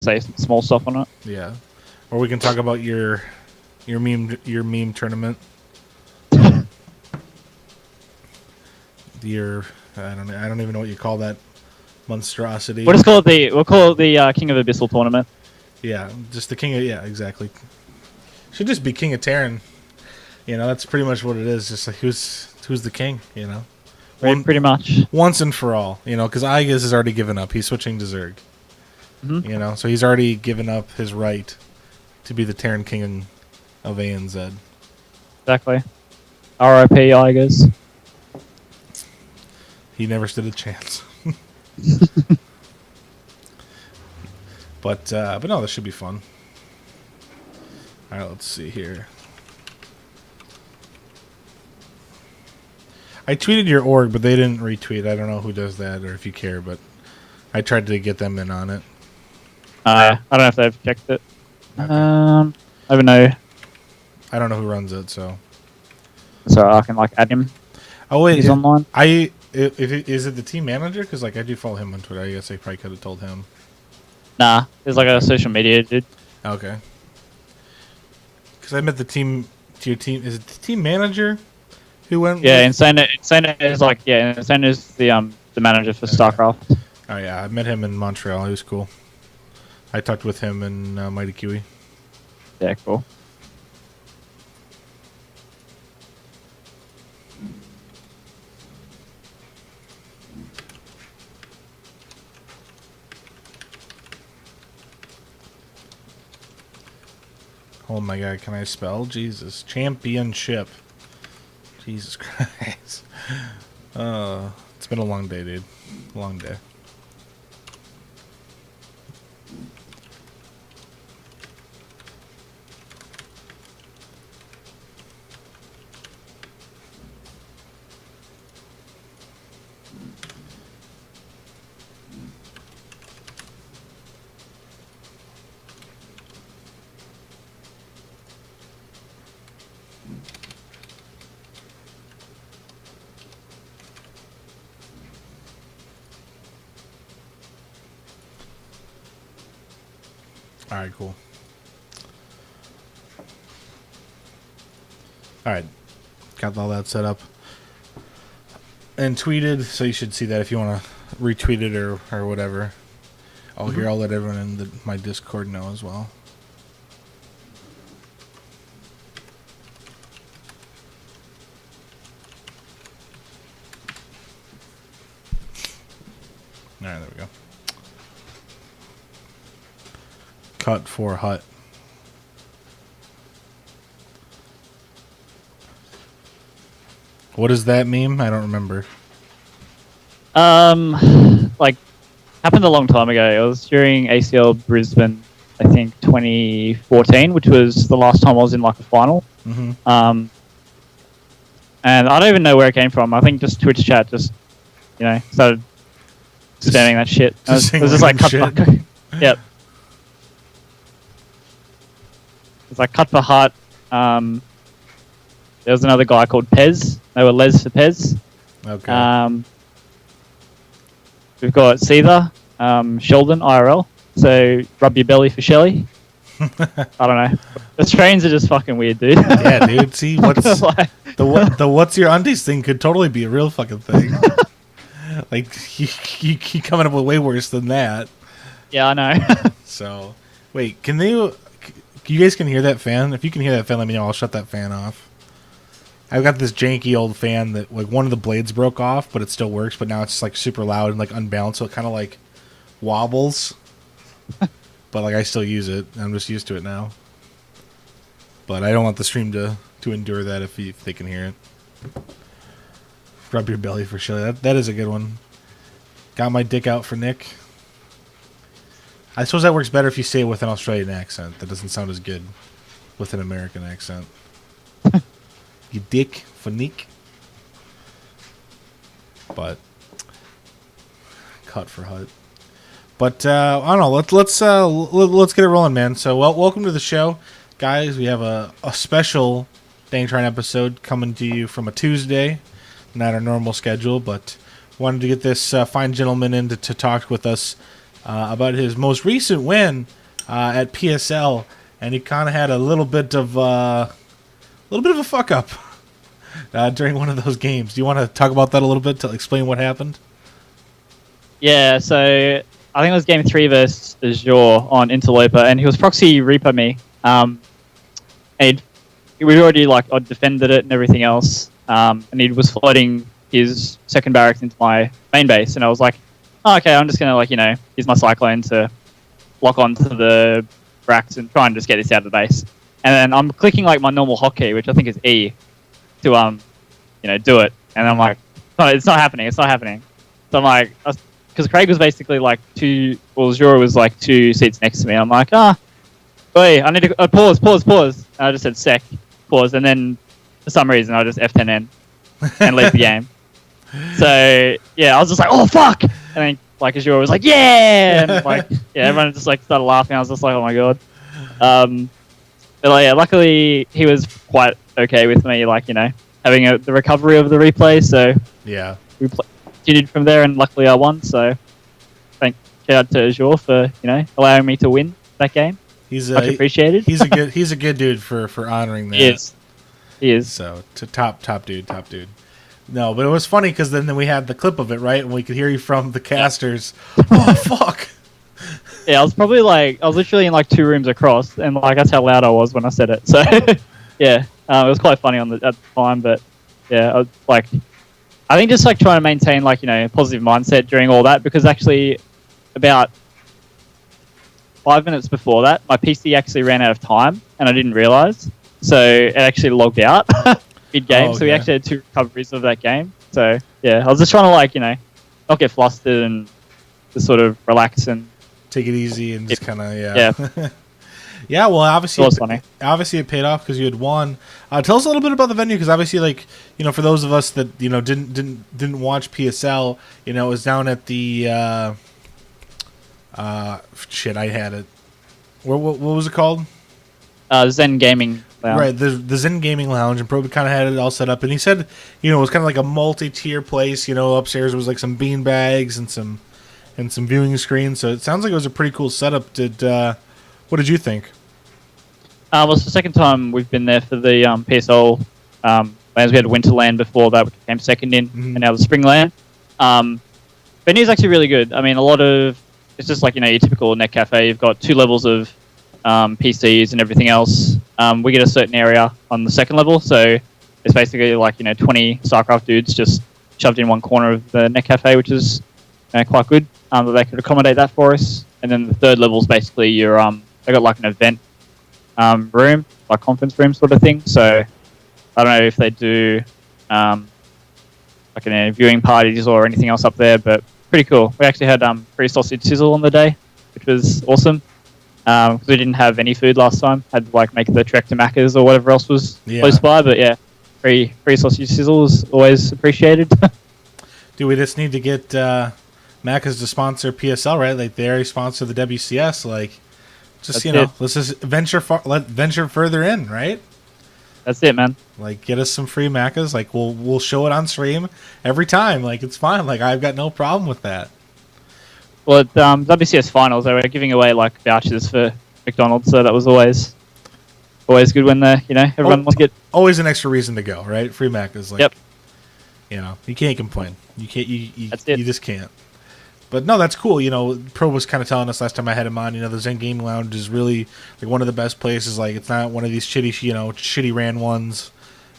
say some small stuff on it. Yeah. Or we can talk about your meme tournament. Your I don't even know what you call that monstrosity. We'll call it the King of Abyssal tournament. Yeah, just the king of exactly. Should just be King of Terran. That's pretty much what it is. Just like who's the king, Pretty much. Once and for all, because Aegis has already given up. He's switching to Zerg. Mm-hmm. So he's already given up his right to be the Terran king of ANZ. Exactly. R.I.P. Igers. He never stood a chance. But no, this should be fun. All right, let's see here. I tweeted your org, but they didn't retweet. I don't know who does that or if you care, but I tried to get them in on it. I don't know if they've checked it. Okay. I don't know. I don't know who runs it, so I can add him. Oh wait, he's online. Is it the team manager? Because I do follow him on Twitter. I guess I probably could have told him. Nah, there's a social media dude. Okay. Because I met the team. To your team, is it the team manager who went? Yeah, Insane is Insane is the manager for StarCraft. Oh yeah, I met him in Montreal. He was cool. I talked with him in Mighty Kiwi. Yeah, cool. Oh my god, can I spell? Jesus. Championship. Jesus Christ. It's been a long day, dude. Long day. Alright, cool. Alright. Got all that set up. And tweeted, so you should see that if you want to retweet it or whatever. Here, I'll let everyone in my Discord know as well. Alright, there we go. Cut for HuT. What is that meme? I don't remember. Happened a long time ago. It was during ACL Brisbane, I think 2014, which was the last time I was in a final. Mm-hmm. And I don't even know where it came from. I think just Twitch chat started spamming that shit. It was just cut for yep. It's cut for HuT. There was another guy called Pez. They were Les for Pez. Okay. We've got Seether, Sheldon, IRL. So rub your belly for Shelly. I don't know. Australians are just fucking weird, dude. Yeah, dude. See, what's the what's your undies thing could totally be a real fucking thing. You keep coming up with way worse than that. Yeah, I know. So, wait, you guys can hear that fan? If you can hear that fan, let me know. I'll shut that fan off. I've got this janky old fan that one of the blades broke off, but it still works. But now it's just super loud and unbalanced, so it kind of wobbles. But I still use it. I'm just used to it now. But I don't want the stream to endure that if they can hear it. Rub your belly for Shelly. That is a good one. Got my dick out for Nick. I suppose that works better if you say it with an Australian accent. That doesn't sound as good with an American accent. You dick for Nick. But cut for HuT. But I don't know. Let's get it rolling, man. So welcome to the show, guys. We have a special Dang Trying episode coming to you from a Tuesday, not our normal schedule, but wanted to get this fine gentleman in to talk with us about his most recent win at PSL, and he kind of had a little bit of a fuck up during one of those games. Do you want to talk about that a little bit to explain what happened? Yeah, so I think it was game 3 versus Azure on Interloper, and he was proxy Reaper me. And we already I'd defended it and everything else, and he was floating his second barracks into my main base, and I was like, oh, okay, I'm just gonna use my Cyclone to lock onto the racks and try and just get this out of the base. And then I'm clicking my normal hotkey, which I think is E, to do it. And I'm like, no, it's not happening. So I'm like, because Craig was basically Azure was 2 seats next to me. I'm like, wait, I need to pause. And I just said sec, pause, and then for some reason I just F10N and leave the game. So yeah, I was just like, oh fuck, and then Azure was like, yeah, and everyone just started laughing. I was just like, oh my god. But luckily he was quite okay with me, having the recovery of the replay. So yeah, we continued from there, and luckily I won. So shout out to Azure for allowing me to win that game. He's much appreciated. He's a good dude for honoring that. He is. So top dude. No, but it was funny because then we had the clip of it, right, and we could hear you from the casters. Oh fuck. Yeah, I was probably I was literally in 2 rooms across, and that's how loud I was when I said it. So yeah, it was quite funny at the time, but yeah, I was I think just trying to maintain positive mindset during all that, because actually about 5 minutes before that, my PC actually ran out of time, and I didn't realize, so it actually logged out mid game. So we actually had 2 recoveries of that game. So yeah, I was just trying to not get flustered and just sort of relax and take it easy and just kind of yeah. Yeah, well, obviously, funny. Obviously it paid off because you had won. Tell us a little bit about the venue, because obviously, for those of us that didn't watch PSL, it was down at the shit. I had it. What was it called? Zen Gaming Lounge. Right, the Zen Gaming Lounge, and Proby kind of had it all set up, and he said, it was kind of like a multi-tier place. Upstairs was some bean bags and some viewing screens. So it sounds like it was a pretty cool setup. What did you think? Well, it's the second time we've been there for the PSL lands. We had Winterland before that, which came second in, and now the Springland. Venue's actually really good. I mean, it's just your typical net cafe. You've got 2 levels of PCs and everything else. We get a certain area on the second level, so it's basically 20 StarCraft dudes just shoved in one corner of the net cafe, which is quite good. That they could accommodate that for us. And then the third level is basically they got an event room, conference room sort of thing. So I don't know if they do viewing parties or anything else up there, but pretty cool. We actually had free sausage sizzle on the day, which was awesome. Because we didn't have any food last time. Had to make the trek to Macca's or whatever else was close by. But yeah, free sausage sizzle is always appreciated. Dude, we just need to get Macca's to sponsor PSL, right? They already sponsor the WCS. Let's just venture further in, right? That's it, man. Get us some free Macca's. We'll show it on stream every time. It's fine. I've got no problem with that. Well, at WCS finals, they were giving away vouchers for McDonald's, so that was always good when everyone wants to get always an extra reason to go, right? Free Macca's. Yep. You can't complain. You can't. That's it. You just can't. But no, that's cool. Pro was kind of telling us last time I had him on. The Zen Gaming Lounge is really one of the best places. It's not one of these shitty ran ones.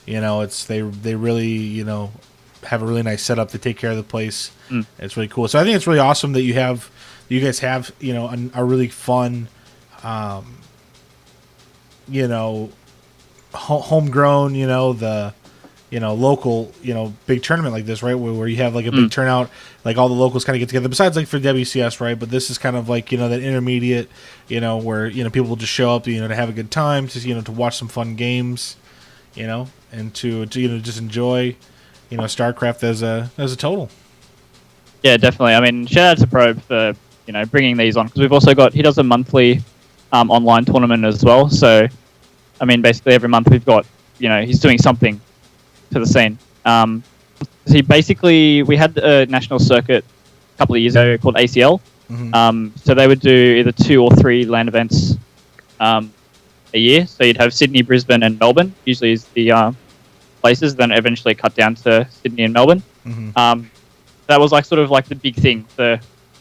It's they really have a really nice setup to take care of the place. It's really cool. So I think it's really awesome that you guys have a really fun, homegrown, the local, big tournament like this, right? Where you have a big turnout, all the locals kind of get together. Besides for WCS, right? But this is kind of that intermediate, where people will just show up, to have a good time, to watch some fun games, and to just enjoy, StarCraft as a total. Yeah, definitely. I mean, shout out to Probe for bringing these on, because we've also got, he does a monthly online tournament as well. So, I mean, basically every month we've got, he's doing something to the scene. We had a national circuit a couple of years ago called ACL, So they would do either 2 or 3 LAN events a year. So you'd have Sydney, Brisbane, and Melbourne. Usually is the places. Then eventually cut down to Sydney and Melbourne. That was like sort of like the big thing for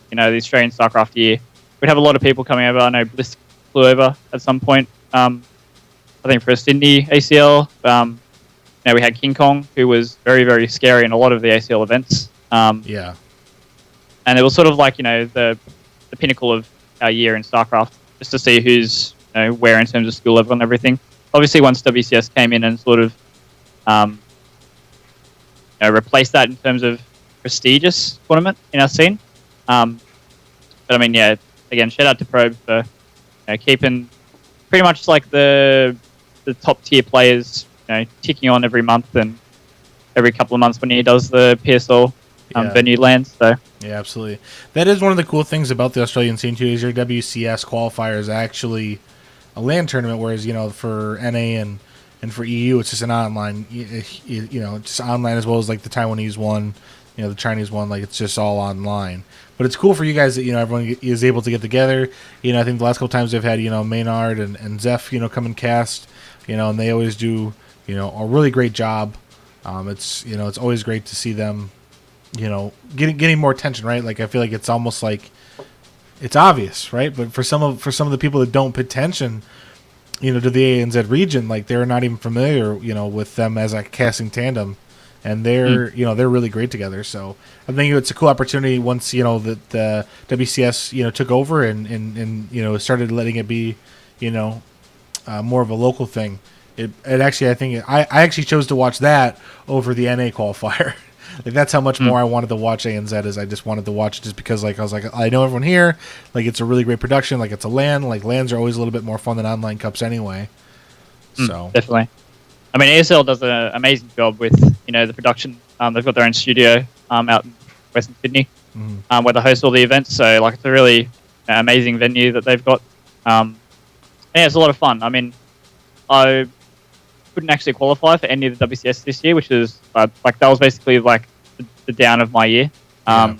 the Australian StarCraft year. We'd have a lot of people coming over. I know Bliss flew over at some point. I think for a Sydney ACL. We had King Kong, who was very, very scary in a lot of the ACL events. Yeah. And it was sort of like, the pinnacle of our year in StarCraft, just to see who's where in terms of skill level and everything. Obviously, once WCS came in and sort of replaced that in terms of prestigious tournament in our scene. But I mean, yeah, again, shout out to Probe for keeping pretty much like the top tier players ticking on every month and every couple of months when he does the PSL venue lands. So yeah, absolutely. That is one of the cool things about the Australian scene too. Is your WCS qualifier is actually a LAN tournament, whereas for NA and for EU it's just an online. Just online as well as like the Taiwanese one, the Chinese one. Like it's just all online. But it's cool for you guys that everyone is able to get together. I think the last couple times they've had Maynard and Zeph come and cast. And they always do a really great job. It's always great to see them getting more attention, right? Like I feel like it's almost like it's obvious, right? But for some of the people that don't pay attention, to the ANZ region, like they're not even familiar, with them as a casting tandem, and they're they're really great together. So I think it's a cool opportunity once that the WCS took over and started letting it be more of a local thing. It actually, I think I actually chose to watch that over the NA qualifier. Like that's how much more I wanted to watch ANZ. As I just wanted to watch it just because I was like, I know everyone here. Like it's a really great production. Like it's a LAN. Like LANs are always a little bit more fun than online cups anyway. So definitely. I mean, ASL does an amazing job with the production. They've got their own studio out in Western Sydney, where they host all the events. So like it's a really amazing venue that they've got. Yeah, it's a lot of fun. I mean, I couldn't actually qualify for any of the WCS this year, which is that was basically like the down of my year. So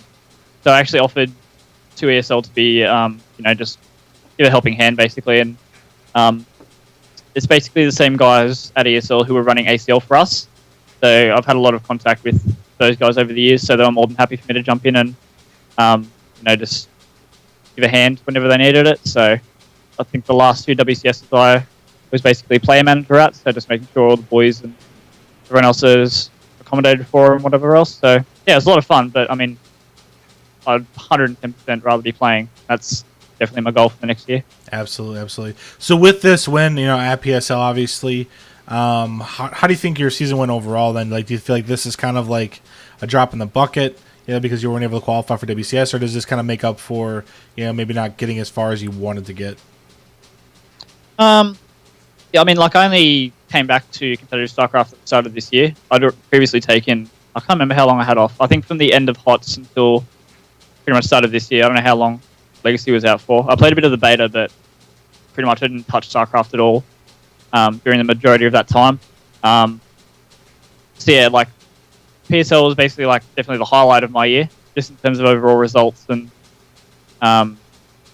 I actually offered to ESL to be just give a helping hand basically, and it's basically the same guys at ESL who were running ACL for us. So I've had a lot of contact with those guys over the years, so they were more than happy for me to jump in and just give a hand whenever they needed it. So I think the last 2 WCSs I was basically player manager at, so just making sure all the boys and everyone else is accommodated for and whatever else. So yeah, it was a lot of fun, but I mean, I'd 110% rather be playing. That's definitely my goal for the next year. Absolutely. So with this win, at PSL, obviously, how do you think your season went overall then? Like, do you feel like this is kind of like a drop in the bucket, because you weren't able to qualify for WCS, or does this kind of make up for, maybe not getting as far as you wanted to get? Yeah, I mean, like I only came back to competitive StarCraft at the start of this year. I'd previously taken, I can't remember how long I had off. I think from the end of HuT until pretty much start of this year. I don't know how long Legacy was out for. I played a bit of the beta, but pretty much I didn't touch StarCraft at all during the majority of that time. So yeah, like PSL was basically like definitely the highlight of my year, just in terms of overall results and how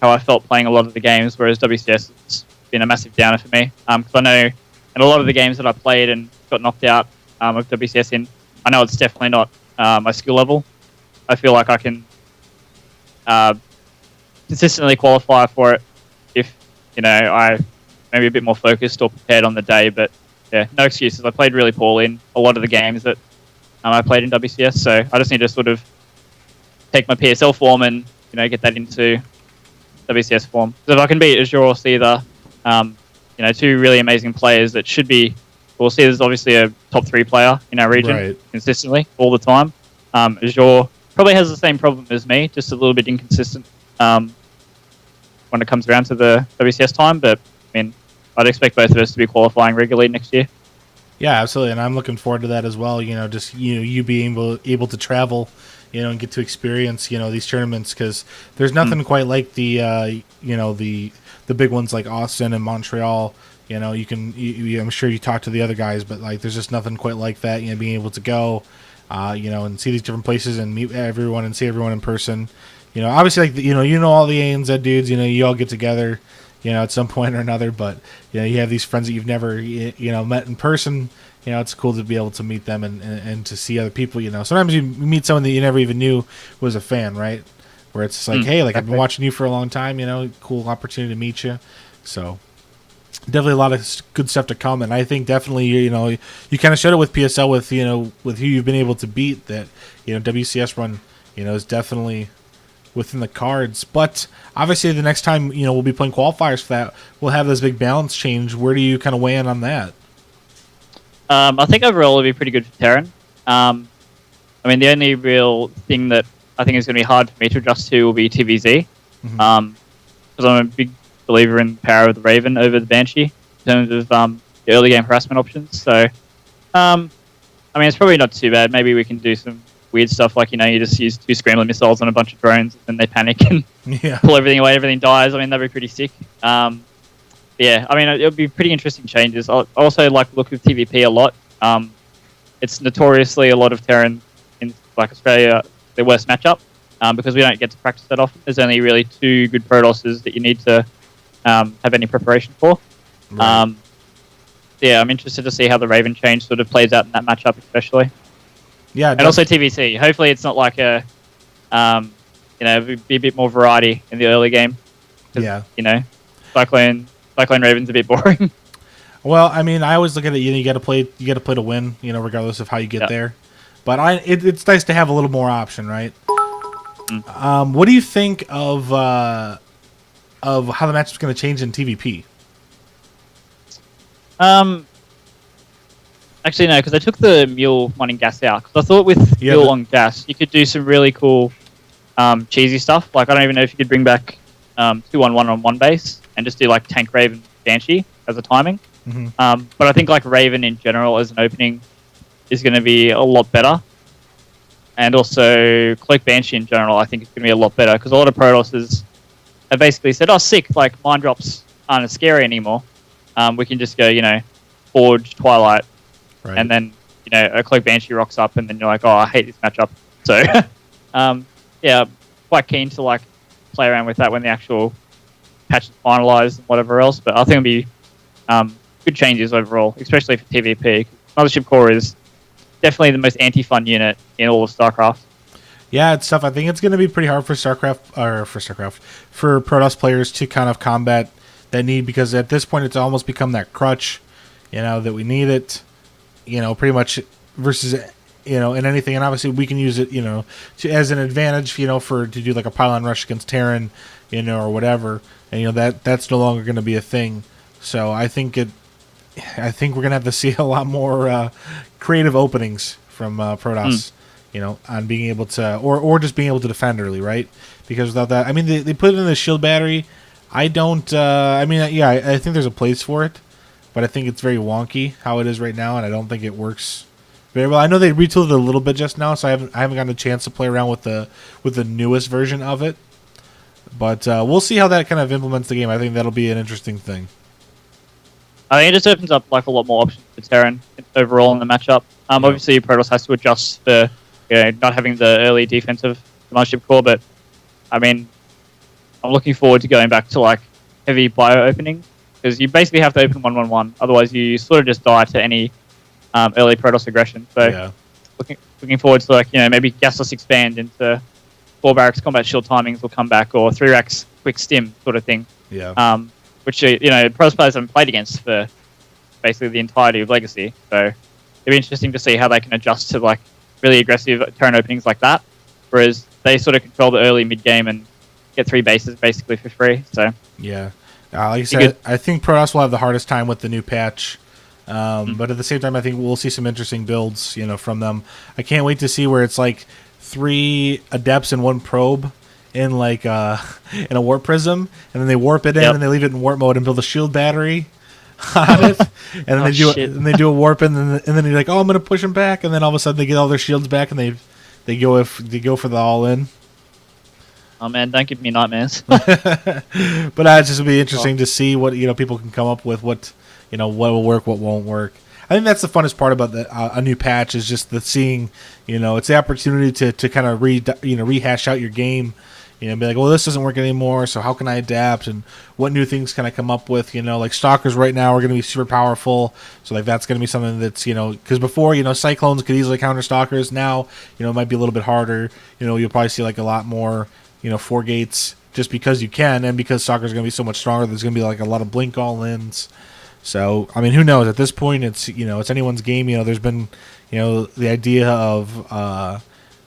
I felt playing a lot of the games, whereas WCS has been a massive downer for me. Because I know in a lot of the games that I played and got knocked out of WCS in, I know it's definitely not my skill level. I feel like I can consistently qualify for it if, I maybe a bit more focused or prepared on the day. But yeah, no excuses. I played really poorly in a lot of the games that I played in WCS, so I just need to sort of take my PSL form and, get that into WCS form. So if I can beat Azure or Seether, 2 really amazing players that should be, well, Seether's obviously a top 3 player in our region consistently all the time. Azure probably has the same problem as me, just a little bit inconsistent when it comes around to the WCS time. But I mean, I'd expect both of us to be qualifying regularly next year. Yeah, absolutely, and I'm looking forward to that as well. Just you being able to travel, and get to experience these tournaments, because there's nothing quite like the the big ones like Austin and Montreal. I'm sure you talk to the other guys, but like there's just nothing quite like that. Being able to go, and see these different places and meet everyone and see everyone in person. Obviously, like all the ANZ dudes. You all get together, at some point or another. But you have these friends that you've never met in person. It's cool to be able to meet them and to see other people. Sometimes you meet someone that you never even knew was a fan, right? Where it's just like, hey, like I've been watching you for a long time. Cool opportunity to meet you. So definitely a lot of good stuff to come, and I think definitely you kind of showed it with PSL with who you've been able to beat. That WCS run is definitely within the cards. But obviously the next time we'll be playing qualifiers for that, we'll have this big balance change. Where do you kind of weigh in on that? I think overall it'll be pretty good for Terran. The only real thing that I think is going to be hard for me to adjust to will be TVZ. Because I'm a big believer in the power of the Raven over the Banshee in terms of the early game harassment options. So, it's probably not too bad. Maybe we can do some weird stuff like, you just use 2 scrambling missiles on a bunch of drones and then they panic and pull everything away, everything dies. That'd be pretty sick. It'll be pretty interesting changes. I also like the look of TVP a lot. It's notoriously a lot of Terran in Australia, their worst matchup, because we don't get to practice that often. There's only really 2 good Protosses that you need to have any preparation for. Right. I'm interested to see how the Raven change sort of plays out in that matchup, especially. Yeah, and also TVC. Hopefully, it's not like be a bit more variety in the early game. Yeah. Cyclone Raven's a bit boring. Well, I always look at it. You got to play to win. Regardless of how you get there. But it's nice to have a little more option, right? What do you think of how the matchup's going to change in TVP? Actually, no, because I took the Mule mining gas out. Because I thought with Mule on gas, you could do some really cool cheesy stuff. Like, I don't even know if you could bring back 2 on 1 base and just do like Tank Raven Banshee as a timing. But I think like Raven in general as an opening is going to be a lot better. And also Cloak Banshee in general I think is going to be a lot better because a lot of Protosses have basically said, oh sick, like mine drops aren't as scary anymore. We can just go, Forge, Twilight, right. And then, a Cloak Banshee rocks up and then you're like, oh, I hate this matchup. So, quite keen to like play around with that when the actual patch is finalized and whatever else. But I think it'll be good changes overall, especially for TVP. Mothership Core is definitely the most anti-fun unit in all of StarCraft. Yeah, it's tough. I think it's going to be pretty hard for Protoss players to kind of combat that need because at this point it's almost become that crutch, that we need it, pretty much versus, in anything. And obviously we can use it, as an advantage, to do like a pylon rush against Terran, or whatever. And, that's no longer going to be a thing. So I think we're going to have to see a lot more creative openings from Protoss, on being able to, or just being able to defend early, right? Because without that, they put it in the shield battery. I don't, I think there's a place for it, but I think it's very wonky how it is right now, and I don't think it works very well. I know they retooled it a little bit just now, so I haven't gotten a chance to play around with the newest version of it. But we'll see how that kind of implements the game. I think that'll be an interesting thing. I think it just opens up like a lot more options for Terran overall in the matchup. Obviously, Protoss has to adjust for not having the early defensive Mothership Core, but I'm looking forward to going back to like heavy bio opening because you basically have to open 1-1-1. Otherwise, you sort of just die to any early Protoss aggression. So, looking forward to like maybe gasless expand into 4 barracks combat shield timings will come back or 3 racks quick stim sort of thing. Yeah. Which Protoss players haven't played against for basically the entirety of Legacy. So it'll be interesting to see how they can adjust to like really aggressive turn openings like that. Whereas they sort of control the early mid game and get 3 bases basically for free. So yeah, like you said, I think Protoss will have the hardest time with the new patch. But at the same time, I think we'll see some interesting builds, from them. I can't wait to see where it's like 3 adepts and 1 probe in like in a warp prism, and then they warp it in and they leave it in warp mode and build a shield battery on it, and then they do a warp and then you're like, oh, I'm gonna push them back, and then all of a sudden they get all their shields back and they go for the all in. Oh man, don't give me nightmares. But it's just be interesting to see what people can come up with, what what will work, what won't work. I think that's the funnest part about a new patch is just the seeing, it's the opportunity to kind of rehash out your game, be like, well, this doesn't work anymore, so how can I adapt, and what new things can I come up with? Like stalkers right now are going to be super powerful, so like that's going to be something that's because before cyclones could easily counter stalkers. Now it might be a little bit harder. You'll probably see like a lot more four gates just because you can, and because stalkers are going to be so much stronger. There's going to be like a lot of blink all-ins. So I mean, who knows? At this point, it's it's anyone's game. There's been the idea of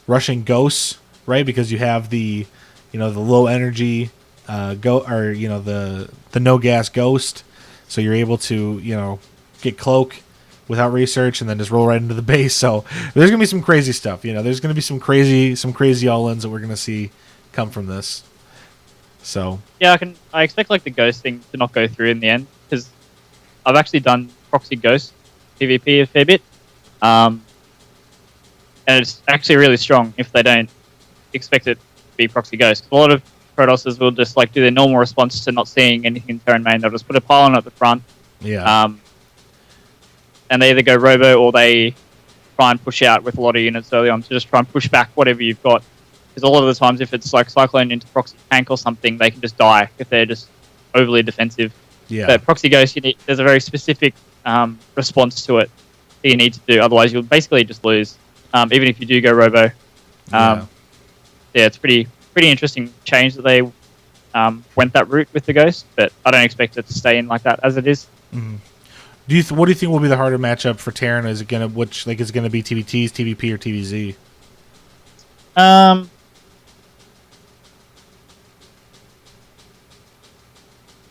rushing ghosts, right? Because you have the the low energy the no gas ghost, so you're able to get cloak without research and then just roll right into the base. So there's gonna be some crazy stuff. There's gonna be some crazy all-ins that we're gonna see come from this. So yeah, I expect like the ghost thing to not go through in the end, because I've actually done proxy ghost PvP a fair bit, and it's actually really strong if they don't expect it to be proxy ghost. A lot of Protosses will just like do their normal response to not seeing anything in Terran main. They'll just put a pylon at the front, and they either go robo or they try and push out with a lot of units early on to just try and push back whatever you've got. Because a lot of the times, if it's like cyclone into proxy tank or something, they can just die if they're just overly defensive. Yeah. But proxy ghost, there's a very specific response to it that you need to do. Otherwise, you'll basically just lose, even if you do go robo. Yeah, it's pretty interesting change that they went that route with the ghost, but I don't expect it to stay in like that as it is. Mm-hmm. What do you think will be the harder matchup for Terran? Is it gonna be TVTs, TVP, or TVZ?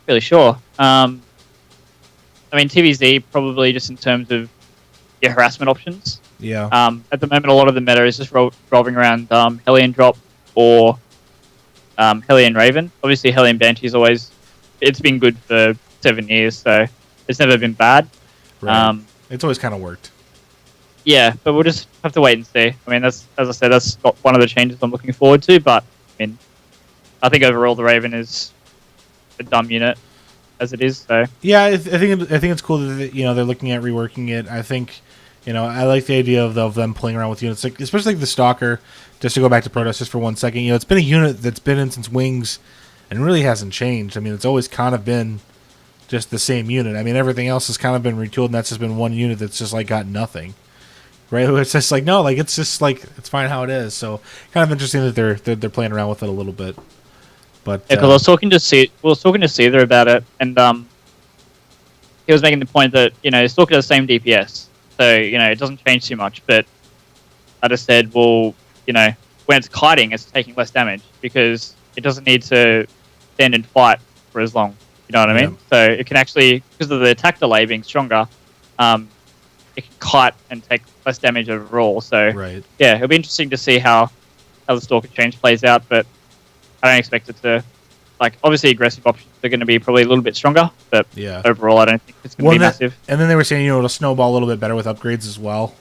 Really sure. I mean, TVZ probably just in terms of your harassment options. Yeah. At the moment, a lot of the meta is just revolving around Hellion drop or Hellion Raven. Obviously, Hellion Banshee it's been good for 7 years, so it's never been bad. Right. It's always kind of worked. Yeah, but we'll just have to wait and see. I mean, as I said, that's not one of the changes I'm looking forward to, but I mean, I think overall the Raven is a dumb unit as it is. So yeah, I think it's cool that they're looking at reworking it. I think I like the idea of them playing around with units, like especially like the Stalker. Just to go back to Protoss just for 1 second, it's been a unit that's been in since Wings, and really hasn't changed. I mean, it's always kind of been just the same unit. I mean, everything else has kind of been retooled, and that's just been one unit that's just like got nothing. Right? It's just like no, like it's just like it's fine how it is. So kind of interesting that they're playing around with it a little bit. But yeah, because I was talking to Caesar about it, and he was making the point that Stalker does the same DPS, so it doesn't change too much. But I just said, well, when it's kiting, it's taking less damage because it doesn't need to stand and fight for as long. You know what I mean? So it can actually, because of the attack delay being stronger, it can kite and take less damage overall. So yeah, it'll be interesting to see how the Stalker change plays out, but I don't expect it to, obviously aggressive options are going to be probably a little bit stronger, but overall I don't think it's going to be massive. And then they were saying, it'll snowball a little bit better with upgrades as well.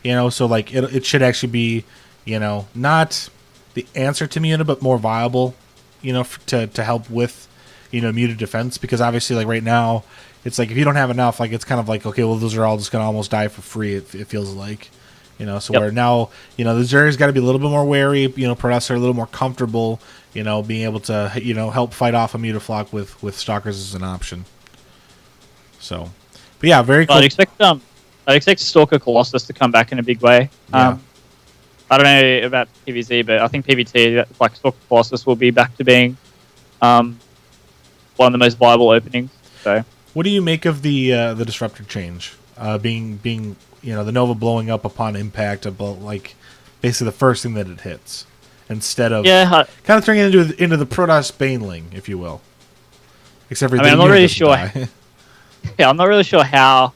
So like it should actually be, not the answer to Muna, but more viable, to help with, muted defense, because obviously like right now, it's like if you don't have enough, like it's kind of like, okay, well those are all just going to almost die for free, it feels like. So where now, the Zerg's got to be a little bit more wary, Protoss are a little more comfortable, being able to, help fight off a Mutaflock with Stalkers as an option. So, but yeah, very cool. I'd expect Stalker Colossus to come back in a big way. Yeah. I don't know about PvZ, but I think PvT, like Stalker Colossus, will be back to being one of the most viable openings. So, what do you make of the disruptor change? Being the Nova blowing up upon impact, about like basically the first thing that it hits, instead of kind of turning it into the Protoss Baneling, if you will. Except for I'm not really sure. Yeah, I'm not really sure how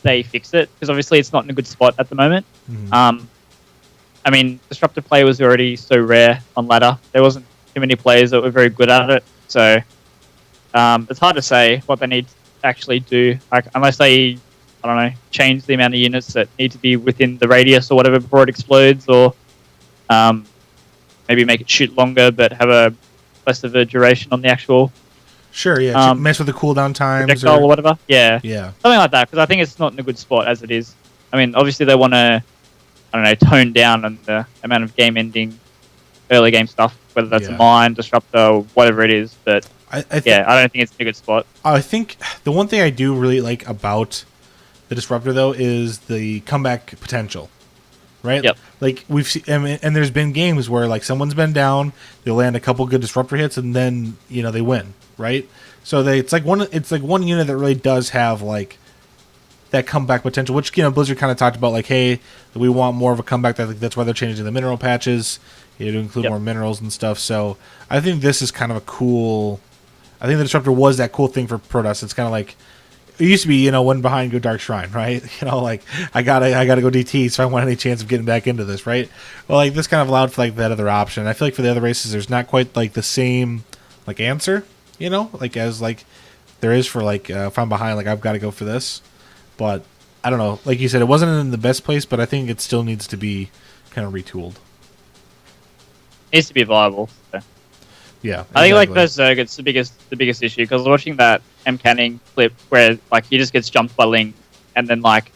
they fix it, because obviously it's not in a good spot at the moment. Mm-hmm. I mean, disruptor play was already so rare on ladder. There wasn't too many players that were very good at it, so it's hard to say what they need to actually do, unless they, I don't know, change the amount of units that need to be within the radius or whatever before it explodes, or maybe make it shoot longer but have a less of a duration on the actual. Sure, yeah. Mess with the cooldown times projectile or whatever. Yeah, yeah, something like that. Because I think it's not in a good spot as it is. I mean, obviously they want to, I don't know, tone down on the amount of game-ending early game stuff whether that's a Yeah. mine, disruptor, or whatever it is. But I I don't think it's in a good spot. I think the one thing I do really like about the disruptor though is the comeback potential, right? Yep. Like we've seen, and there's been games where like someone's been down, they land a couple good disruptor hits, and then they win, right? So it's like one unit that really does have like that comeback potential, which Blizzard kind of talked about, like, hey, we want more of a comeback. That's why they're changing the mineral patches, to include more minerals and stuff. So I think this is kind of a cool. I think the disruptor was that cool thing for Protoss. It's kind of like it used to be, one behind go Dark Shrine, right? Like I gotta go DT, so I want any chance of getting back into this, right? Well, like this kind of allowed for like that other option. I feel like for the other races, there's not quite like the same like answer, like as like there is for like if I'm behind, like I've got to go for this. But I don't know. Like you said, it wasn't in the best place, but I think it still needs to be kind of retooled. Needs to be viable. So. Yeah, I think like versus Zerg, it's the biggest issue because I was watching that M Canning clip where like he just gets jumped by Ling, and then like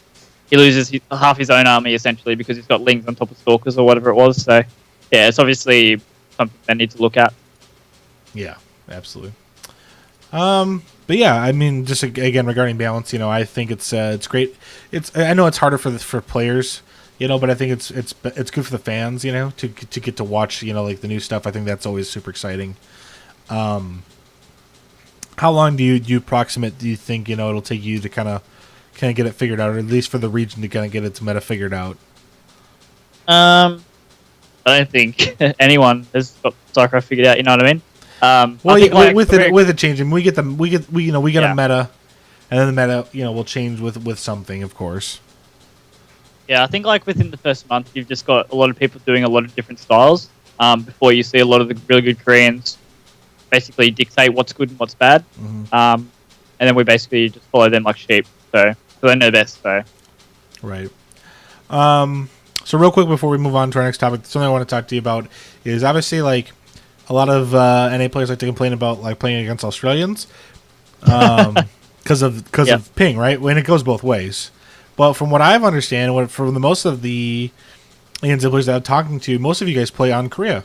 he loses half his own army essentially because he's got Lings on top of Stalkers or whatever it was. So yeah, it's obviously something they need to look at. Yeah, absolutely. But yeah, I mean, just again regarding balance, I think it's great. I know it's harder for players, but I think it's good for the fans, to get to watch, like the new stuff. I think that's always super exciting. How long do you approximate? Do you think it'll take you to kind of get it figured out, or at least for the region to kind of get its meta figured out? I don't think anyone has got StarCraft figured out. You know what I mean? Well, with it changing, we get a meta, and then the meta, will change with something, of course. Yeah, I think like within the first month, you've just got a lot of people doing a lot of different styles. Before you see a lot of the really good Koreans basically dictate what's good and what's bad, and then we basically just follow them like sheep. So they know best. So right. So real quick before we move on to our next topic, something I want to talk to you about is obviously like. A lot of NA players like to complain about like playing against Australians because of ping, right? When it goes both ways. But from what I've understand, from the most of the ANZ players that I'm talking to, most of you guys play on Korea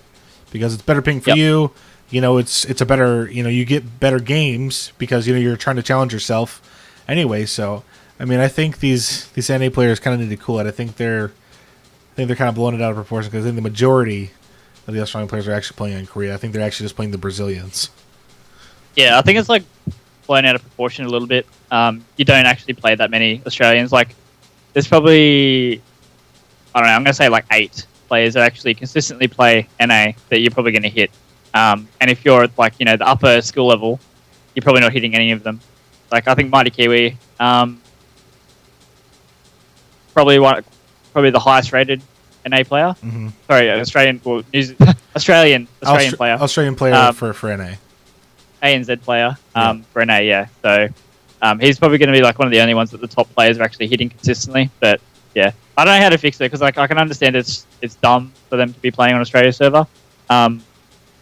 because it's better ping for you. It's a better you get better games because you're trying to challenge yourself anyway. So I mean, I think these NA players kind of need to cool it. I think they're kind of blowing it out of proportion because I think the majority of the Australian players are actually playing in Korea. I think they're actually just playing the Brazilians. Yeah, I think it's like blown out of proportion a little bit. You don't actually play that many Australians. Like, there's probably, I don't know, I'm going to say like 8 players that actually consistently play NA that you're probably going to hit. And if you're at like, the upper skill level, you're probably not hitting any of them. Like, I think Mighty Kiwi, probably the highest rated NA player. Mm-hmm. Sorry, Australian player. Australian player for NA. ANZ player for NA, yeah. So he's probably going to be like one of the only ones that the top players are actually hitting consistently. But yeah, I don't know how to fix it because like I can understand it's dumb for them to be playing on Australia server. But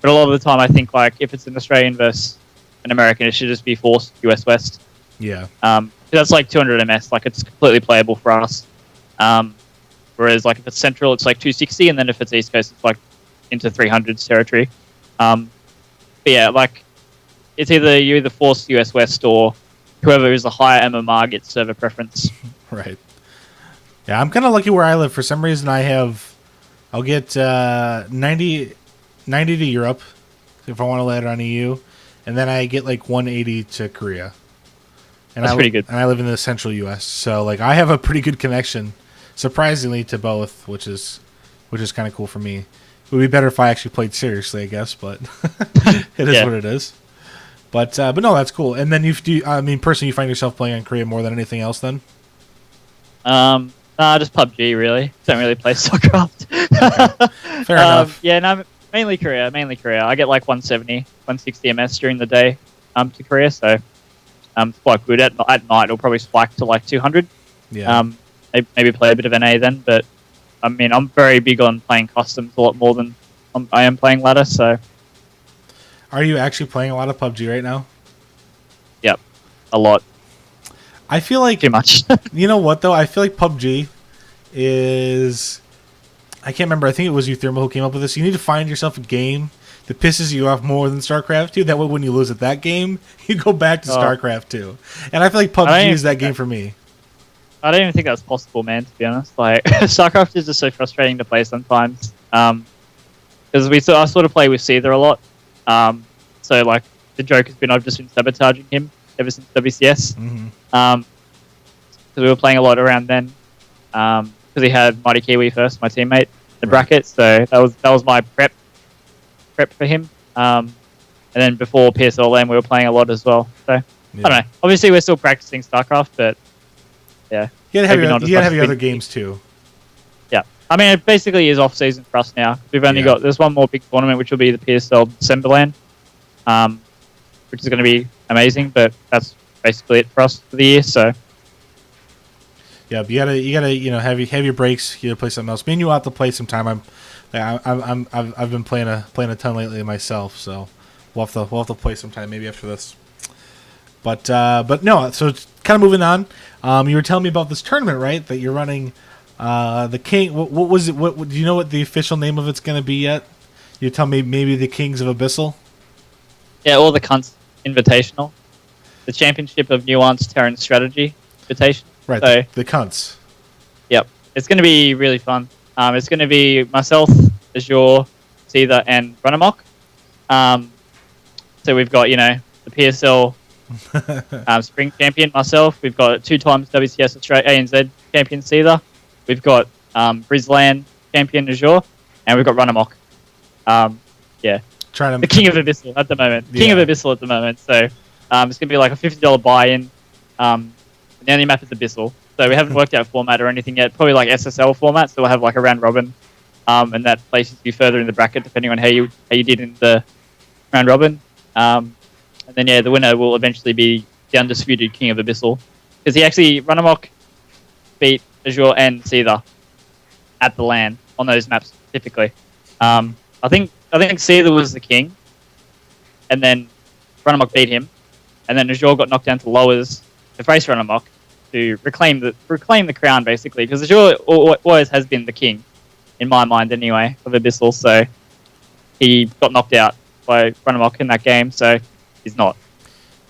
a lot of the time I think like if it's an Australian versus an American, it should just be forced US West. Yeah. That's like 200 MS. Like it's completely playable for us. Whereas, like, if it's central, it's like 260, and then if it's east coast, it's like into 300s territory. But yeah, like, it's you either force US West or whoever is the higher MMR gets server preference. Right. Yeah, I'm kind of lucky where I live. For some reason, I'll get 90 to Europe if I want to let it on EU, and then I get like 180 to Korea. And That's pretty good. And I live in the central US, so like I have a pretty good connection. Surprisingly to both, which is kind of cool for me. It would be better if I actually played seriously, I guess, but it is what it is. But no, that's cool. And then personally, you find yourself playing on Korea more than anything else, then? Nah, just PUBG really. Don't really play StarCraft. Okay. Fair enough. Yeah, no, mainly Korea. I get like 170, 160 MS during the day to Korea, so it's quite good. At night, it'll probably spike to like 200. Yeah. Maybe play a bit of NA then, but I mean, I'm very big on playing customs a lot more than I am playing ladder. So, are you actually playing a lot of PUBG right now? Yep, a lot. I feel like too much. You know what though? I feel like PUBG is. I can't remember. I think it was you, Thermal, who came up with this. You need to find yourself a game that pisses you off more than StarCraft 2. That way, when you lose at that game, you go back to Oh. StarCraft 2. And I feel like PUBG is that game for me. I don't even think that's possible, man. To be honest, like StarCraft is just so frustrating to play sometimes. Because I sort of play with Seether a lot. So like the joke has been I've just been sabotaging him ever since WCS. Because we were playing a lot around then. Because he had Mighty Kiwi first, my teammate, the bracket. So that was my prep for him. And then before PSL LAN, we were playing a lot as well. So I don't know. Obviously, we're still practicing StarCraft, but yeah, you gotta have your other games too. Yeah, I mean, it basically is off season for us now. We've only got there's one more big tournament, which will be the PSL December LAN, which is going to be amazing. But that's basically it for us for the year. So yeah, but you gotta have your breaks. You gotta play something else. Me and you will have to play some time. I've been playing a ton lately myself, so we'll have to play sometime maybe after this. But no, so it's kind of moving on. You were telling me about this tournament, right? That you're running, the King. What was it? What do you know what the official name of it's going to be yet? You tell me maybe the Kings of Abyssal. Yeah, or the Cunts Invitational, the Championship of Nuance Terran Strategy Invitation. Right, so, the Cunts. Yep, it's going to be really fun. It's going to be myself, Azure, Seether, and Runamok. So we've got the PSL. Spring champion myself. We've got 2 times WCS Australia ANZ champion Seether. We've got Brislan champion Azure, and we've got Runamok. The King of Abyssal at the moment. King of Abyssal at the moment. So it's gonna be like a $50 buy-in. The only map is Abyssal, so we haven't worked out format or anything yet. Probably like SSL format, so we'll have like a round robin, and that places you further in the bracket depending on how you did in the round robin. And then, the winner will eventually be the undisputed King of Abyssal. Because Runamok beat Azure and Seether at the LAN on those maps specifically. I think Seether was the king, and then Runamok beat him, and then Azure got knocked down to lowers to face Runamok to reclaim the crown, basically. Because Azure always has been the king, in my mind anyway, of Abyssal, so he got knocked out by Runamok in that game, so he's not.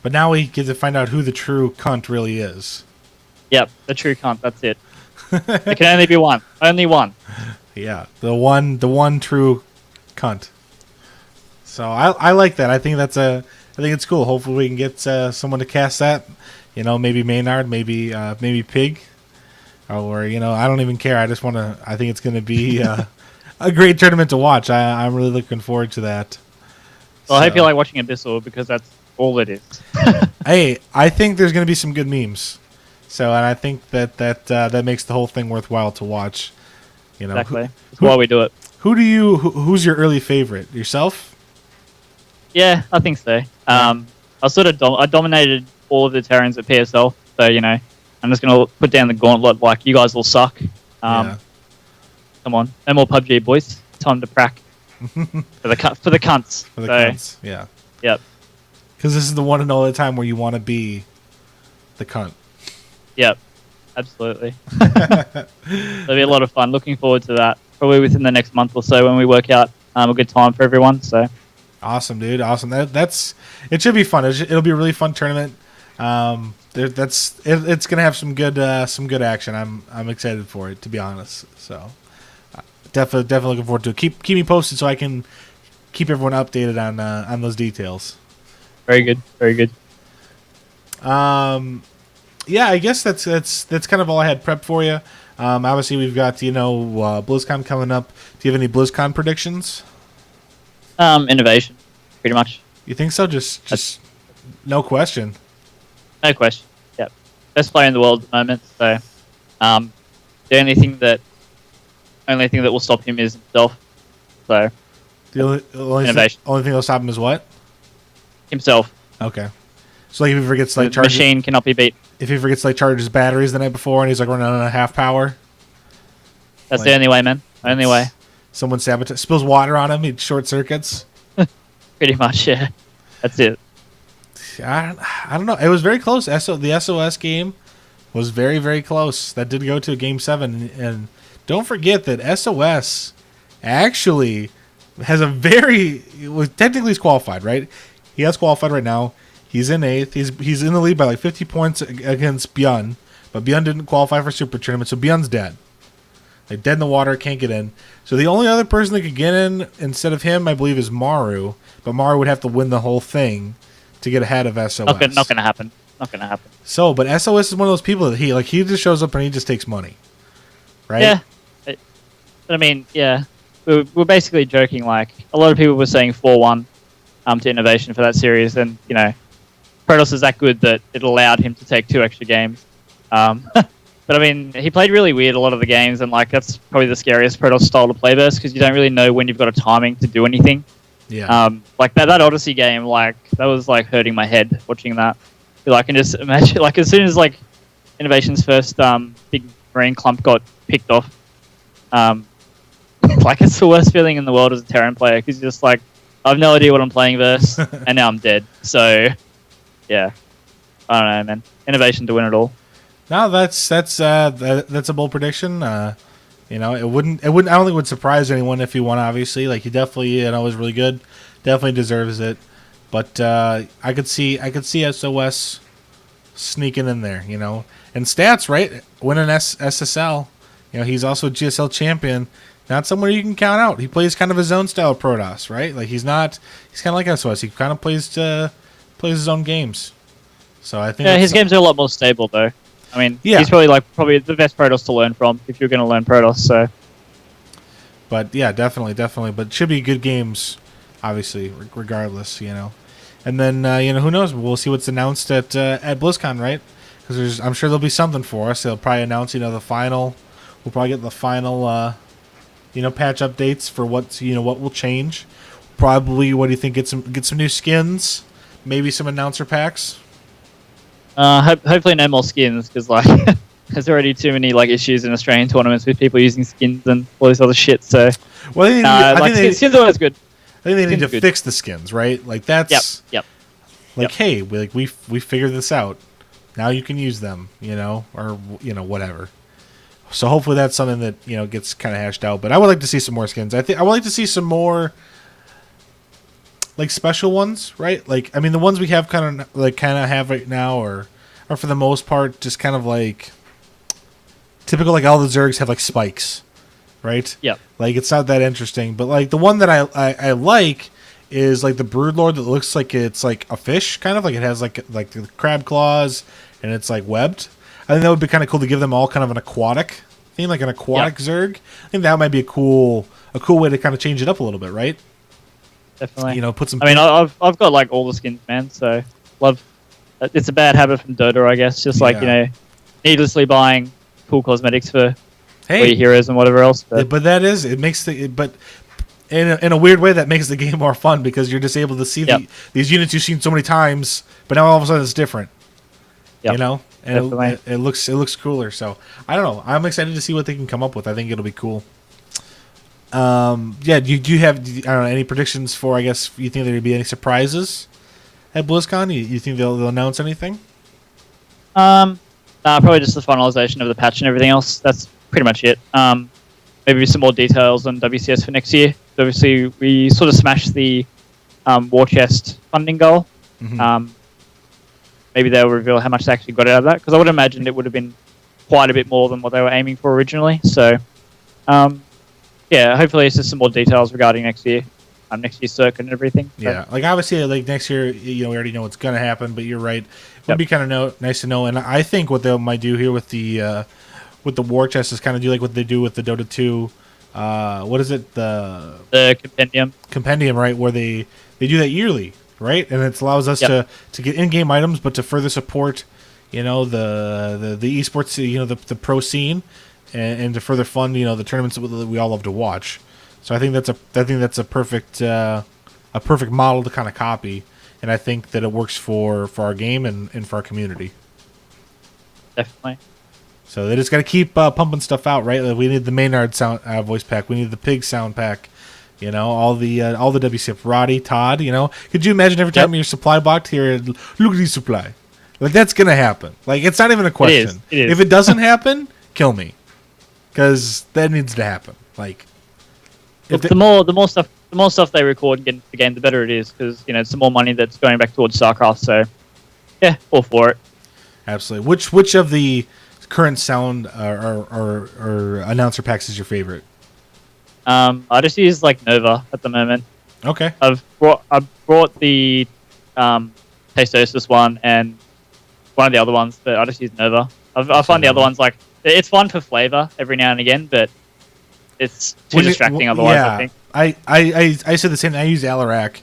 But now we get to find out who the true cunt really is. Yep, the true cunt. That's it. There can only be one. Only one. Yeah, the one true cunt. So I like that. I think it's cool. Hopefully we can get someone to cast that. Maybe Maynard, maybe Pig, or I don't even care. I just want to. I think it's going to be a great tournament to watch. I'm really looking forward to that. Well, I hope you like watching Abyssal because that's all it is. Hey, I think there's going to be some good memes. So, and I think that makes the whole thing worthwhile to watch. Exactly. That's why we do it. Who's your early favorite? Yourself? Yeah, I think so. I sort of I dominated all of the Terrans at PSL, so I'm just gonna put down the gauntlet. Like, you guys will suck. Come on, no more PUBG, boys. Time to prac. for the cunts. For the cunts, yeah. Yep. Because this is the one and only time where you want to be the cunt. Yep. Absolutely. It'll be a lot of fun. Looking forward to that. Probably within the next month or so when we work out a good time for everyone. So. Awesome, dude. Awesome. It should be fun. It'll be a really fun tournament. It's gonna have some good action. I'm excited for it, to be honest. So. Definitely looking forward to it. Keep me posted so I can keep everyone updated on those details. Very good. Very good. Yeah, I guess that's kind of all I had prepped for you. Obviously, we've got BlizzCon coming up. Do you have any BlizzCon predictions? Innovation, pretty much. You think so? Just no question. No question. Yep. Best player in the world at the moment. So, the only thing that will stop him is himself. So, the only thing that'll stop him is what? Himself. Okay. So, like, if he forgets, like, the machine cannot be beat. If he forgets, like, charge his batteries the night before and he's like running on half power. That's the only way, man. Only way. Someone spills water on him. He short circuits. Pretty much, yeah. That's it. I don't know. It was very close. The SOS game was very, very close. That did go to Game 7. And don't forget that SOS actually has a very technically he's qualified, right? He has qualified right now. He's in 8th. He's in the lead by like 50 points against Bjorn, but Bjorn didn't qualify for Super Tournament, so Bjorn's dead. Like dead in the water, can't get in. So the only other person that could get in instead of him, I believe, is Maru. But Maru would have to win the whole thing to get ahead of SOS. Not gonna happen. Not gonna happen. So, but SOS is one of those people that he just shows up and he just takes money, right? Yeah. I mean, yeah. We're basically joking. Like a lot of people were saying 4-1 to Innovation for that series, and you know, Protoss is that good that it allowed him to take 2 extra games. But I mean, he played really weird a lot of the games, and like that's probably the scariest Protoss style to play versus because you don't really know when you've got a timing to do anything. Yeah. Like that Odyssey game, like that was like hurting my head watching that. I can just imagine, like as soon as like Innovation's first big marine clump got picked off, like it's the worst feeling in the world as a Terran player because you're just like, I have no idea what I'm playing versus, and now I'm dead. So, yeah, I don't know, man. Innovation to win it all. No, that's a bold prediction. You know, it wouldn't. I don't think it would surprise anyone if he won. Obviously, like he definitely, was really good. Definitely deserves it. But I could see SOS sneaking in there. You know, and stats right, winning SSL. You know, he's also a GSL champion. Not someone you can count out. He plays kind of his own style of Protoss, right? Like he's kind of like SOS. He kind of plays his own games. So I think his games are a lot more stable though. I mean, yeah. He's probably the best Protoss to learn from if you're going to learn Protoss. So, but yeah, definitely. But it should be good games, obviously, regardless. You know, and then who knows? We'll see what's announced at BlizzCon, right? Because I'm sure there'll be something for us. They'll probably announce the final. We'll probably get the final patch updates for what will change. Probably, what do you think? Get some new skins, maybe some announcer packs. Hopefully no more skins because like there's already too many like issues in Australian tournaments with people using skins and all this other shit. So, well, skins are always good. I think they need to fix the skins, right? Like that's yep. Like, hey, we figured this out. Now you can use them, or whatever. So hopefully that's something that gets kind of hashed out. But I would like to see some more skins. I would like to see some more like special ones, right? Like I mean, the ones we have kind of have right now are for the most part just kind of like typical. Like all the Zergs have like spikes, right? Yeah. Like it's not that interesting. But like the one that I like is like the Broodlord that looks like it's like a fish, kind of like it has like the crab claws and it's like webbed. I think that would be kind of cool to give them all kind of an aquatic theme, like an aquatic Zerg. I think that might be a cool way to kind of change it up a little bit, right? Definitely. Put some. I mean, I've got like all the skins, man. So love. It's a bad habit from Dota, I guess. Just like needlessly buying cool cosmetics for your heroes and whatever else. But that is it makes but in a weird way that makes the game more fun because you're just able to see these units you've seen so many times, but now all of a sudden it's different. Yep. And it looks cooler. So I don't know. I'm excited to see what they can come up with. I think it'll be cool. Do you have I don't know any predictions for? I guess you think there would be any surprises at BlizzCon? You think they'll announce anything? Probably just the finalization of the patch and everything else. That's pretty much it. Maybe some more details on WCS for next year. Obviously, we sort of smashed the war chest funding goal. Mm-hmm. Maybe they'll reveal how much they actually got out of that because I would imagine it would have been quite a bit more than what they were aiming for originally. So. Hopefully it's just some more details regarding next year's circuit and everything. So. Yeah, like obviously, like next year, we already know what's going to happen, but you're right. It would be kind of nice to know, and I think what they might do here with the war chest is kind of do like what they do with the Dota 2. What is it? The compendium. Compendium, right? Where they do that yearly, right? And it allows us to get in-game items, but to further support, the esports, the pro scene. And to further fund, the tournaments that we all love to watch. So I think that's a perfect model to kind of copy, and I think that it works for our game and for our community. Definitely. So they just got to keep pumping stuff out, right? Like we need the Maynard sound voice pack, we need the Pig sound pack, all the WCF Roddy Todd. Could you imagine every time your supply box here, look at the supply, like that's gonna happen? Like it's not even a question. It is. If it doesn't happen, kill me. Because that needs to happen. Like, the more stuff the more stuff they record and get into the game, the better it is because it's some more money that's going back towards StarCraft. So yeah, all for it. Absolutely. Which of the current sound or announcer packs is your favorite? I just use like Nova at the moment. Okay. I've brought the Tastosis one and one of the other ones, but I just use Nova. I find the other ones like it's fun for flavor every now and again, but it's too distracting otherwise. Yeah, I think. I said the same. I use Alarak,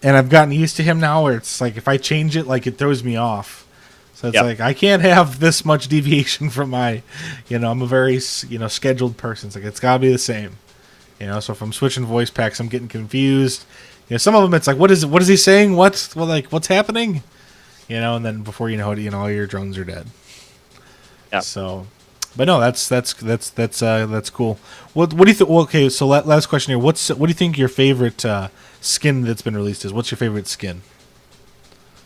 and I've gotten used to him now. Where it's like if I change it, like it throws me off. So it's like I can't have this much deviation from my, I'm a very scheduled person. It's like it's gotta be the same. So if I'm switching voice packs, I'm getting confused. Some of them it's like what is he saying? What's happening? And then before you know it, all your drones are dead. Yeah. So, but no, that's cool. What do you think? Well, okay, so last question here. What do you think your favorite skin that's been released is? What's your favorite skin?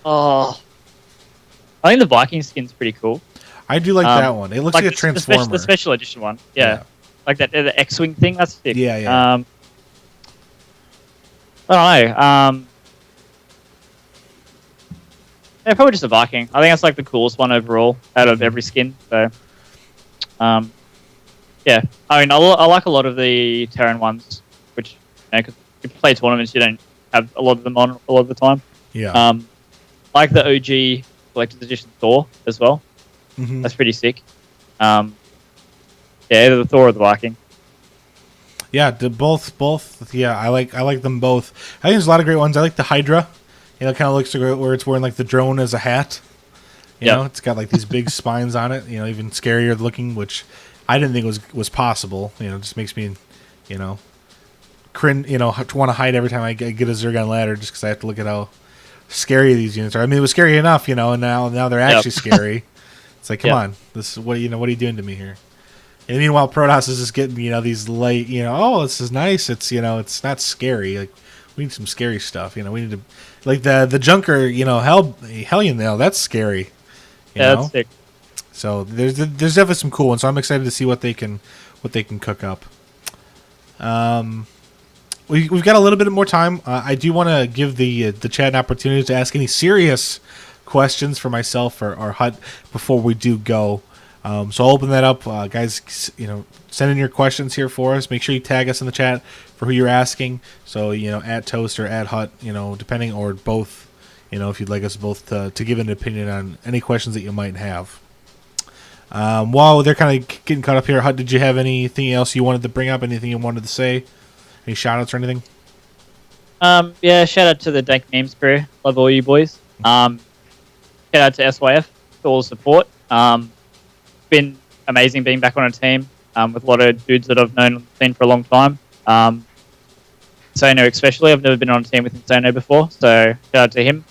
Oh, I think the Viking skin's pretty cool. I do like that one. It looks like a transformer. The special edition one. Yeah. Like that the X-wing thing. That's sick. Yeah. I don't know. Yeah, probably just a Viking. I think that's like the coolest one overall out of every skin. So, yeah. I mean, I like a lot of the Terran ones, which because if you play tournaments, you don't have a lot of them on a lot of the time. Yeah. I like the OG collector's edition Thor as well. Mm-hmm. That's pretty sick. Yeah, either the Thor or the Viking. Yeah, both. Yeah, I like them both. I think there's a lot of great ones. I like the Hydra. It kind of looks like where it's wearing like the drone as a hat. You know, it's got like these big spines on it. Even scarier looking, which I didn't think was possible. It just makes me, cringe. To want to hide every time I get a Zergon ladder, just because I have to look at how scary these units are. I mean, it was scary enough, and now they're actually scary. It's like, come on, this is what are you doing to me here? And meanwhile, Protoss is just getting these light. Oh, this is nice. It's it's not scary. Like we need some scary stuff. We need to like the Junker. Hellion. That's scary. That's sick. So there's definitely some cool ones. So I'm excited to see what they can cook up. We've got a little bit more time. I do want to give the chat an opportunity to ask any serious questions for myself or HuT before we do go. So I'll open that up, guys. Send in your questions here for us. Make sure you tag us in the chat for who you're asking. So at Toast or at HuT, depending or both. If you'd like us both to give an opinion on any questions that you might have. While they're kind of getting caught up here, HuT, did you have anything else you wanted to bring up? Anything you wanted to say? Any shout outs or anything? Yeah, shout out to the Dank Memes crew. Love all you boys. Shout out to SYF for all the support. Been amazing being back on a team with a lot of dudes that I've known on the scene for a long time. Sono especially, I've never been on a team with Sono before, so shout out to him.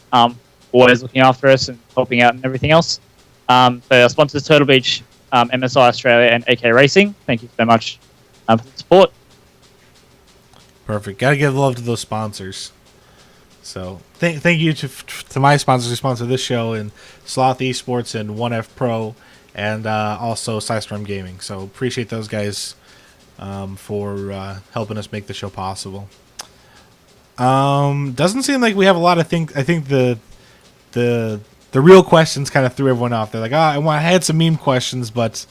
Always looking after us and helping out and everything else. So our sponsors Turtle Beach, MSI Australia, and AK Racing. Thank you so much for the support. Perfect. Gotta give love to those sponsors. So thank you to my sponsors who sponsor this show, and Sloth Esports and 1F Pro, and also Psystorm Gaming. So appreciate those guys for helping us make the show possible. Doesn't seem like we have a lot of things. I think the real questions kind of threw everyone off. They're like, I had some meme questions, but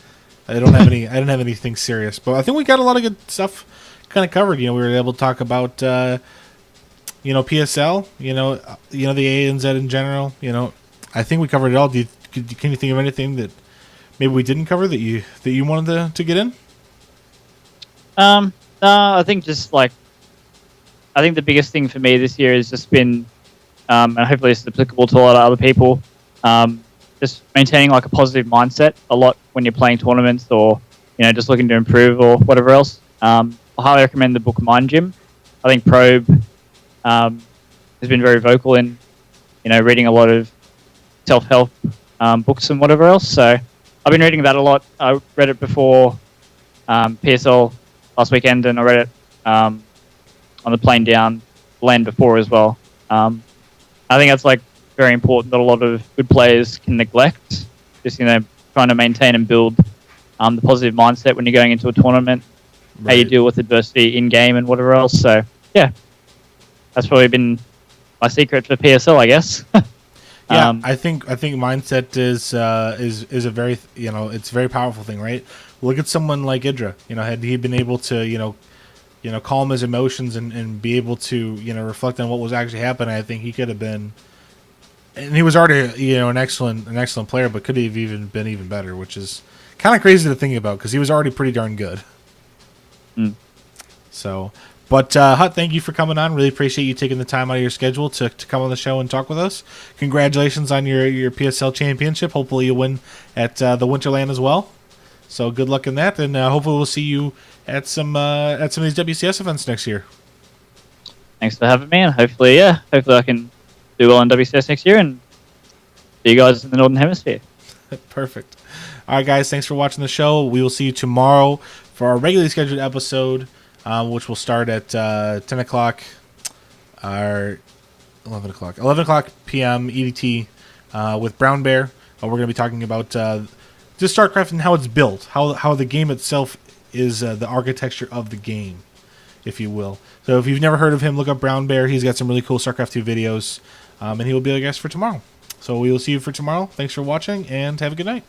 I don't have any. I didn't have anything serious. But I think we got a lot of good stuff kind of covered. We were able to talk about PSL. The ANZ in general. I think we covered it all. Can you think of anything that maybe we didn't cover that you wanted to get in? No, I think I think the biggest thing for me this year has just been, and hopefully this is applicable to a lot of other people, just maintaining like a positive mindset a lot when you're playing tournaments or just looking to improve or whatever else. I highly recommend the book Mind Gym. I think Probe has been very vocal in reading a lot of self-help books and whatever else. So I've been reading that a lot. I read it before PSL last weekend, and I read it on the plane down land before as well. I think that's very important that a lot of good players can neglect. Just trying to maintain and build the positive mindset when you're going into a tournament, how you deal with adversity in game and whatever else. So yeah, yeah, that's probably been my secret for PSL, I guess. Yeah, I think mindset is a very it's a very powerful thing, right? Look at someone like Idra. Had he been able to calm his emotions and be able to reflect on what was actually happening, I think he could have been. And he was already an excellent player, but could have even been even better, which is kind of crazy to think about because he was already pretty darn good. Mm. So, but HuT, thank you for coming on. Really appreciate you taking the time out of your schedule to come on the show and talk with us. Congratulations on your PSL championship. Hopefully you win at the Winterland as well. So good luck in that, and hopefully we'll see you at some of these WCS events next year. Thanks for having me, and hopefully I can do well in WCS next year and see you guys in the Northern Hemisphere. Perfect. All right, guys, thanks for watching the show. We will see you tomorrow for our regularly scheduled episode, which will start at 10 o'clock or 11 o'clock p.m. EDT with Brown Bear. We're going to be talking about just StarCraft and how it's built, how the game itself is the architecture of the game, if you will. So if you've never heard of him, look up Brown Bear. He's got some really cool StarCraft 2 videos, and he will be a guest for tomorrow. So we will see you for tomorrow. Thanks for watching, and have a good night.